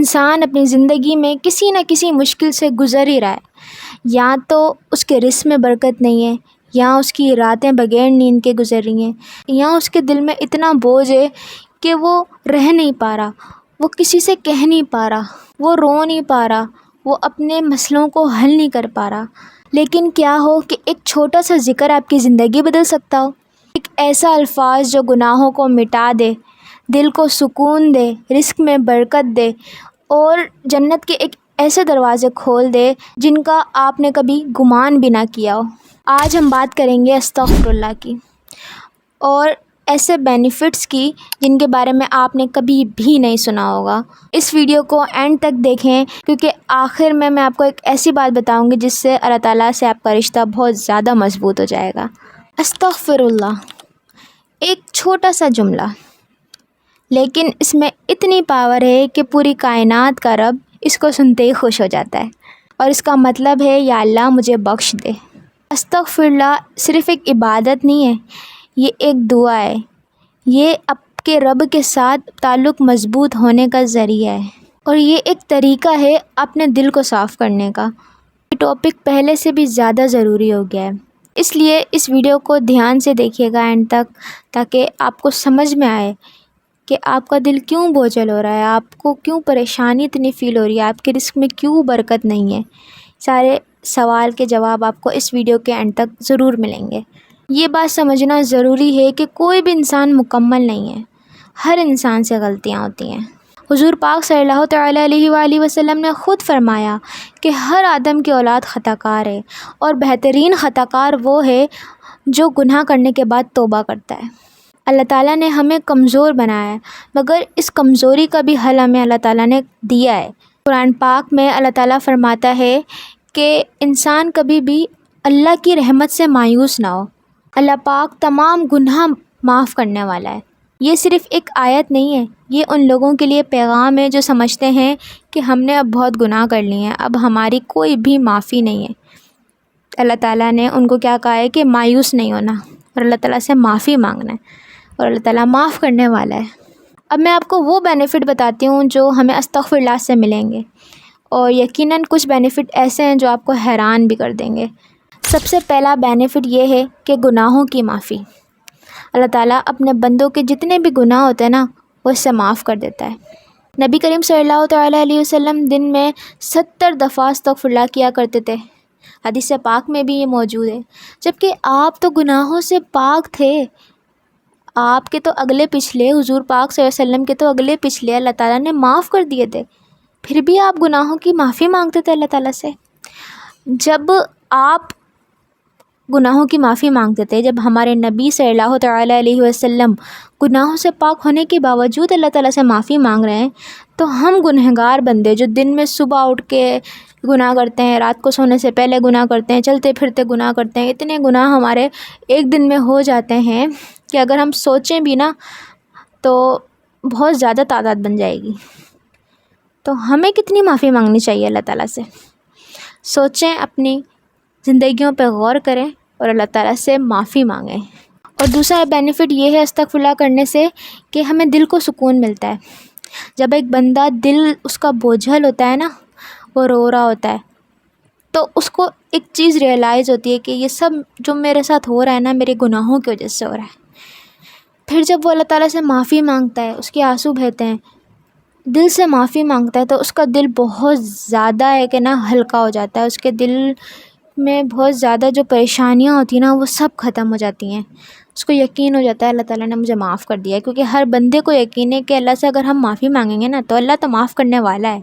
انسان اپنی زندگی میں کسی نہ کسی مشکل سے گزر ہی رہا ہے، یا تو اس کے رزق میں برکت نہیں ہے، یا اس کی راتیں بغیر نیند کے گزر رہی ہیں، یا اس کے دل میں اتنا بوجھ ہے کہ وہ رہ نہیں پا رہا، وہ کسی سے کہہ نہیں پا رہا، وہ رو نہیں پا رہا، وہ اپنے مسئلوں کو حل نہیں کر پا رہا۔ لیکن کیا ہو کہ ایک چھوٹا سا ذکر آپ کی زندگی بدل سکتا ہو، ایک ایسا الفاظ جو گناہوں کو مٹا دے، دل کو سکون دے، رزق میں برکت دے اور جنت کے ایک ایسے دروازے کھول دے جن کا آپ نے کبھی گمان بھی نہ کیا ہو۔ آج ہم بات کریں گے استغفر اللہ کی اور ایسے بینیفٹس کی جن کے بارے میں آپ نے کبھی بھی نہیں سنا ہوگا۔ اس ویڈیو کو اینڈ تک دیکھیں کیونکہ آخر میں آپ کو ایک ایسی بات بتاؤں گی جس سے اللہ تعالیٰ سے آپ کا رشتہ بہت زیادہ مضبوط ہو جائے گا۔ استغفر اللہ ایک چھوٹا سا جملہ، لیکن اس میں اتنی پاور ہے کہ پوری کائنات کا رب اس کو سنتے ہی خوش ہو جاتا ہے، اور اس کا مطلب ہے یا اللہ مجھے بخش دے۔ استغفر اللہ صرف ایک عبادت نہیں ہے، یہ ایک دعا ہے، یہ آپ کے رب کے ساتھ تعلق مضبوط ہونے کا ذریعہ ہے، اور یہ ایک طریقہ ہے اپنے دل کو صاف کرنے کا۔ یہ ٹاپک پہلے سے بھی زیادہ ضروری ہو گیا ہے، اس لیے اس ویڈیو کو دھیان سے دیکھیے گا اینڈ تک، تاکہ آپ کو سمجھ میں آئے کہ آپ کا دل کیوں بوجھل ہو رہا ہے، آپ کو کیوں پریشانی اتنی فیل ہو رہی ہے، آپ کے رزق میں کیوں برکت نہیں ہے۔ سارے سوال کے جواب آپ کو اس ویڈیو کے اینڈ تک ضرور ملیں گے۔ یہ بات سمجھنا ضروری ہے کہ کوئی بھی انسان مکمل نہیں ہے، ہر انسان سے غلطیاں ہوتی ہیں۔ حضور پاک صلی اللہ تعالیٰ علیہ وآلہ وسلم نے خود فرمایا کہ ہر آدم کی اولاد خطا کار ہے، اور بہترین خطا کار وہ ہے جو گناہ کرنے کے بعد توبہ کرتا ہے۔ اللہ تعالیٰ نے ہمیں کمزور بنایا ہے، مگر اس کمزوری کا بھی حل ہمیں اللہ تعالیٰ نے دیا ہے۔ قرآن پاک میں اللہ تعالیٰ فرماتا ہے کہ انسان کبھی بھی اللہ کی رحمت سے مایوس نہ ہو۔ اللہ پاک تمام گناہ معاف کرنے والا ہے۔ یہ صرف ایک آیت نہیں ہے، یہ ان لوگوں کے لیے پیغام ہے جو سمجھتے ہیں کہ ہم نے اب بہت گناہ کر لیے ہیں، اب ہماری کوئی بھی معافی نہیں ہے۔ اللہ تعالیٰ نے ان کو کیا کہا ہے کہ مایوس نہیں ہونا اور اللہ تعالیٰ سے معافی مانگنا ہے، اور اللہ تعالیٰ معاف کرنے والا ہے۔ اب میں آپ کو وہ بینیفٹ بتاتی ہوں جو ہمیں استغفر اللہ سے ملیں گے، اور یقیناً کچھ بینیفٹ ایسے ہیں جو آپ کو حیران بھی کر دیں گے۔ سب سے پہلا بینیفٹ یہ ہے کہ گناہوں کی معافی۔ اللہ تعالیٰ اپنے بندوں کے جتنے بھی گناہ ہوتے ہیں نا، وہ اس سے معاف کر دیتا ہے۔ نبی کریم صلی اللہ تعالیٰ علیہ وسلم دن میں 70 دفعہ استغفر اللہ کیا کرتے تھے، حدیث پاک میں بھی یہ موجود ہے۔ جبکہ آپ تو گناہوں سے پاک تھے، آپ کے تو اگلے پچھلے، حضور پاک صلی اللہ علیہ وسلم کے تو اگلے پچھلے اللہ تعالیٰ نے معاف کر دیے تھے، پھر بھی آپ گناہوں کی معافی مانگتے تھے اللہ تعالیٰ سے۔ جب آپ گناہوں کی معافی مانگتے تھے، جب ہمارے نبی صلی اللہ تعالیٰ علیہ وسلم گناہوں سے پاک ہونے کے باوجود اللہ تعالیٰ سے معافی مانگ رہے ہیں، تو ہم گنہگار بندے جو دن میں صبح اٹھ کے گناہ کرتے ہیں، رات کو سونے سے پہلے گناہ کرتے ہیں، چلتے پھرتے گناہ کرتے ہیں، اتنے گناہ ہمارے ایک دن میں ہو جاتے ہیں کہ اگر ہم سوچیں بھی نا تو بہت زیادہ تعداد بن جائے گی۔ تو ہمیں کتنی معافی مانگنی چاہیے اللہ تعالیٰ سے؟ سوچیں، اپنی زندگیوں پہ غور کریں اور اللہ تعالیٰ سے معافی مانگیں۔ اور دوسرا بینیفٹ یہ ہے استغفر اللہ کرنے سے کہ ہمیں دل کو سکون ملتا ہے۔ جب ایک بندہ دل اس کا بوجھل ہوتا ہے نا، وہ رو رہا ہوتا ہے، تو اس کو ایک چیز ریئلائز ہوتی ہے کہ یہ سب جو میرے ساتھ ہو رہا ہے نا، میرے گناہوں کی وجہ سے ہو رہا ہے۔ پھر جب وہ اللہ تعالیٰ سے معافی مانگتا ہے، اس کے آنسو بہتے ہیں، دل سے معافی مانگتا ہے، تو اس کا دل بہت زیادہ ہے کہ نا ہلکا ہو جاتا ہے۔ اس کے دل میں بہت زیادہ جو پریشانیاں ہوتی ہیں نا، وہ سب ختم ہو جاتی ہیں۔ اس کو یقین ہو جاتا ہے اللہ تعالیٰ نے مجھے معاف کر دیا ہے، کیونکہ ہر بندے کو یقین ہے کہ اللہ سے اگر ہم معافی مانگیں گے نا تو اللہ تو معاف کرنے والا ہے۔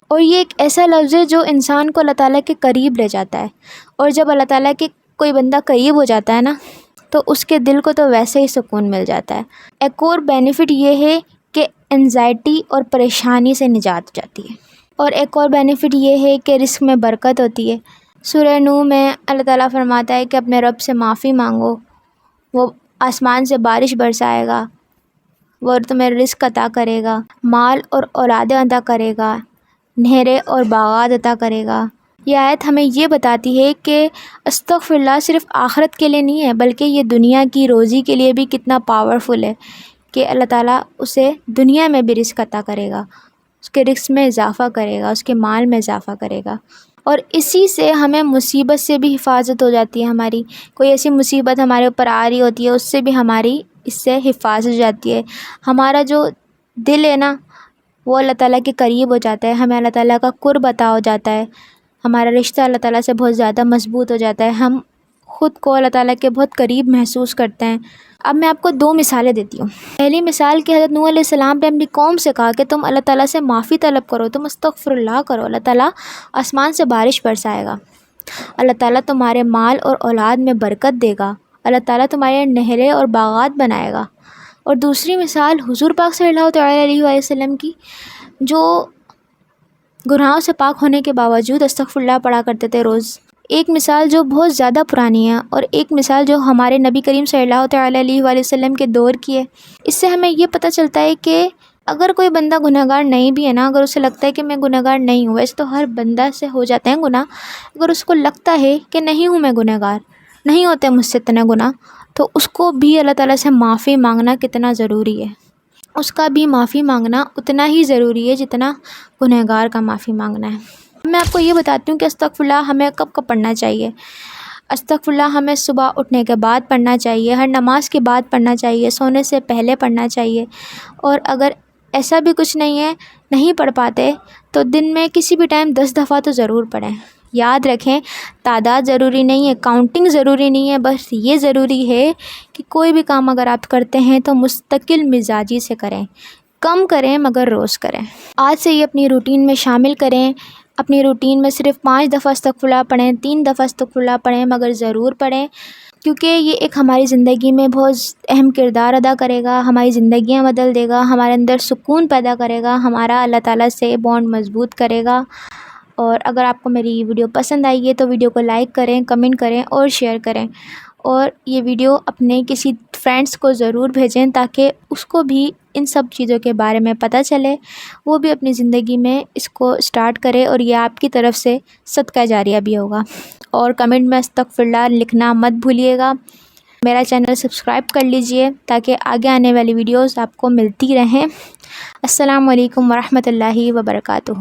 اور یہ ایک ایسا لفظ ہے جو انسان کو اللہ تعالیٰ کے قریب لے جاتا ہے، اور جب اللہ تعالیٰ کے کوئی بندہ قریب ہو جاتا ہے نا تو اس کے دل کو تو ویسے ہی سکون مل جاتا ہے۔ ایک اور بینیفٹ یہ ہے کہ انزائٹی اور پریشانی سے نجات ہو جاتی ہے، اور ایک اور بینیفٹ یہ ہے کہ رزق میں برکت ہوتی ہے۔ سورہ نوح میں اللہ تعالیٰ فرماتا ہے کہ اپنے رب سے معافی مانگو، وہ آسمان سے بارش برسائے گا، وہ تمہیں رزق عطا کرے گا، مال اور اولادیں عطا کرے گا، نہریں اور باغات عطا کرے گا۔ یہ آیت ہمیں یہ بتاتی ہے کہ استغفر اللہ صرف آخرت کے لیے نہیں ہے، بلکہ یہ دنیا کی روزی کے لیے بھی کتنا پاورفل ہے کہ اللہ تعالیٰ اسے دنیا میں بھی رزق عطا کرے گا۔ اس کے رزق میں اضافہ کرے گا، اس کے مال میں اضافہ کرے گا، اور اسی سے ہمیں مصیبت سے بھی حفاظت ہو جاتی ہے ہماری۔ کوئی ایسی مصیبت ہمارے اوپر آ رہی ہوتی ہے، اس سے بھی ہماری اس سے حفاظت ہو جاتی ہے۔ ہمارا جو دل ہے نا وہ اللہ تعالیٰ کے قریب ہو جاتا ہے، ہمیں اللہ تعالیٰ کا قرب عطا ہو جاتا ہے، ہمارا رشتہ اللہ تعالیٰ سے بہت زیادہ مضبوط ہو جاتا ہے، ہم خود کو اللہ تعالیٰ کے بہت قریب محسوس کرتے ہیں۔ اب میں آپ کو 2 مثالیں دیتی ہوں۔ پہلی مثال کہ حضرت نوح علیہ السلام نے اپنی قوم سے کہا کہ تم اللہ تعالیٰ سے معافی طلب کرو، تم استغفر اللہ کرو، اللہ تعالیٰ آسمان سے بارش برسائے گا، اللہ تعالیٰ تمہارے مال اور اولاد میں برکت دے گا، اللہ تعالیٰ تمہارے نہریں اور باغات بنائے گا۔ اور دوسری مثال حضور پاک صلی اللہ تعالیٰ علیہ وآلہ وسلم کی، جو گناہوں سے پاک ہونے کے باوجود استغفر اللہ پڑھا کرتے تھے روز۔ ایک مثال جو بہت زیادہ پرانی ہے اور ایک مثال جو ہمارے نبی کریم صلی اللہ تعالیٰ علیہ وآلہ وسلم کے دور کی ہے۔ اس سے ہمیں یہ پتہ چلتا ہے کہ اگر کوئی بندہ گنہگار نہیں بھی ہے نا، اگر اسے لگتا ہے کہ میں گنہگار نہیں ہوں، ویسے تو ہر بندہ سے ہو جاتے ہیں گناہ، اگر اس کو لگتا ہے کہ نہیں ہوں میں گنہگار، نہیں ہوتے مجھ سے اتنے گناہ، تو اس کو بھی اللہ تعالیٰ سے معافی مانگنا کتنا ضروری ہے، اس کا بھی معافی مانگنا اتنا ہی ضروری ہے جتنا گنہگار کا معافی مانگنا ہے۔ میں آپ کو یہ بتاتی ہوں کہ استغفر اللہ ہمیں کب کب پڑھنا چاہیے۔ استغفر اللہ ہمیں صبح اٹھنے کے بعد پڑھنا چاہیے، ہر نماز کے بعد پڑھنا چاہیے، سونے سے پہلے پڑھنا چاہیے، اور اگر ایسا بھی کچھ نہیں ہے، نہیں پڑھ پاتے، تو دن میں کسی بھی ٹائم 10 دفعہ تو ضرور پڑھیں۔ یاد رکھیں تعداد ضروری نہیں ہے، کاؤنٹنگ ضروری نہیں ہے، بس یہ ضروری ہے کہ کوئی بھی کام اگر آپ کرتے ہیں تو مستقل مزاجی سے کریں، کم کریں مگر روز کریں۔ آج سے یہ اپنی روٹین میں شامل کریں، اپنی روٹین میں صرف 5 دفعہ استغفر اللہ پڑھیں، 3 دفعہ استغفر اللہ پڑھیں، مگر ضرور پڑھیں، کیونکہ یہ ایک ہماری زندگی میں بہت اہم کردار ادا کرے گا، ہماری زندگیاں بدل دے گا، ہمارے اندر سکون پیدا کرے گا، ہمارا اللہ تعالیٰ سے بانڈ مضبوط کرے گا۔ اور اگر آپ کو میری ویڈیو پسند آئی ہے تو ویڈیو کو لائک کریں، کمنٹ کریں اور شیئر کریں، اور یہ ویڈیو اپنے کسی فرینڈس کو ضرور بھیجیں تاکہ اس کو بھی ان سب چیزوں کے بارے میں پتہ چلے، وہ بھی اپنی زندگی میں اس کو اسٹارٹ کرے، اور یہ آپ کی طرف سے صدقہ جاریہ بھی ہوگا۔ اور کمنٹ میں استغفر اللہ لکھنا مت بھولیے گا۔ میرا چینل سبسکرائب کر لیجئے تاکہ آگے آنے والی ویڈیوز آپ کو ملتی رہیں۔ السلام علیکم ورحمۃ اللہ وبرکاتہ۔